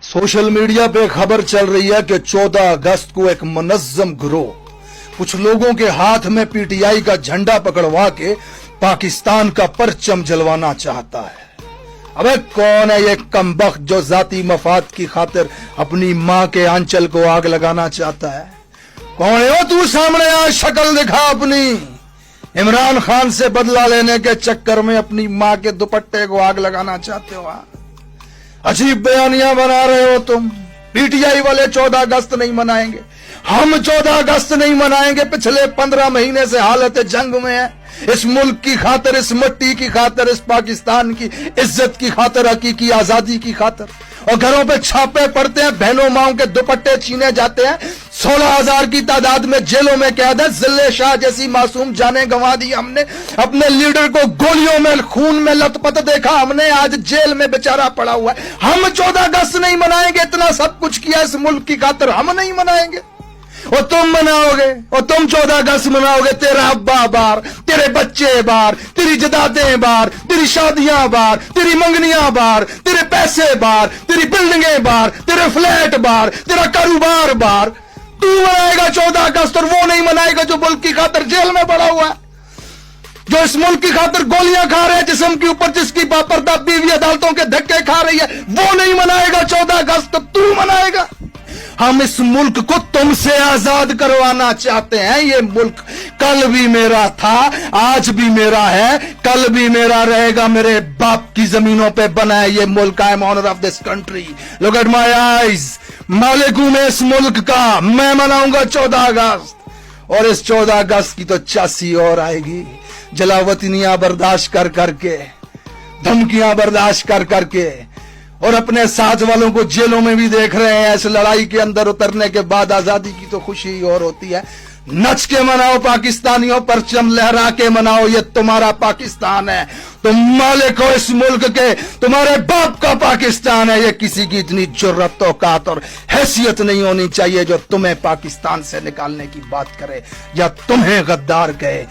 Social media पे खबर चल रही है कि 14 अगस्त को एक मुनज्जम गिरोह कुछ लोगों के हाथ में पीटीआई का झंडा पकड़वा के पाकिस्तान का परचम जलवाना चाहता है। अबे कौन है ये कमबख्त जो जाती मफाद की खातिर अपनी माँ के आंचल को आग लगाना चाहता है? कौन है तू? सामने आ, शक्ल दिखा अपनी। इमरान खान से बदला लेने के चक्कर में अपनी माँ के दुपट्टे को आग लगाना चाहते हो? अजीब बयानियां बना रहे हो तुम। पीटीआई वाले 14 अगस्त नहीं मनाएंगे, हम 14 अगस्त नहीं मनाएंगे। पिछले 15 महीने से हालत जंग में है। इस मुल्क की खातिर, इस मिट्टी की खातिर, इस पाकिस्तान की इज्जत की खातिर, हकीकी आजादी की खातिर। और घरों पे छापे पड़ते हैं, बहनों माओं के दुपट्टे छीने जाते हैं। 16,000 की तादाद में जेलों में कैद है। जिल्ले शाह जैसी मासूम जाने गंवा दी हमने। अपने लीडर को गोलियों में, खून में लथपथ देखा हमने। आज जेल में बेचारा पड़ा हुआ है। हम 14 अगस्त नहीं मनाएंगे। इतना सब कुछ किया इस मुल्क की खातिर, हम नहीं मनाएंगे। और तुम मनाओगे, और तुम 14 अगस्त मनाओगे। तेरा अब्बा बार, तेरे बच्चे बार, तेरी जदादें बार, तेरी शादियां बार, तेरी मंगनियां बार, तेरे पैसे बार, तेरी बिल्डिंगें बार, तेरे फ्लैट बार, तेरा कारोबार बार। तू मनाएगा 14 अगस्त और वो नहीं मनाएगा जो मुल्क की खातिर जेल में पड़ा हुआ है, जो इस मुल्क की खातिर गोलियां खा रहे हैं जिस्म के ऊपर, जिसकी बापर्दा बीवी अदालतों के धक्के खा रही है। वो नहीं मनाएगा 14 अगस्त, तू मनाएगा। हम इस मुल्क को तुमसे आजाद करवाना चाहते हैं। ये मुल्क कल भी मेरा था, आज भी मेरा है, कल भी मेरा रहेगा। मेरे बाप की जमीनों पे बना है ये मुल्क। I am owner of this country. Look at my eyes. मालिक हूं मैं इस मुल्क का। मैं मनाऊंगा 14 अगस्त। और इस 14 अगस्त की तो 84 और आएगी। जलावतनियां बर्दाश्त कर करके, धमकियां बर्दाश्त कर करके, और अपने साथ वालों को जेलों में भी देख रहे हैं। इस लड़ाई के अंदर उतरने के बाद आजादी की तो खुशी ही और होती है। नच के मनाओ पाकिस्तानियों, परचम लहरा के मनाओ। ये तुम्हारा पाकिस्तान है, तुम मालिक हो इस मुल्क के, तुम्हारे बाप का पाकिस्तान है। ये किसी की इतनी जुर्रत, औकात और हैसियत नहीं होनी चाहिए जो तुम्हें पाकिस्तान से निकालने की बात करे या तुम्हें गद्दार कहे।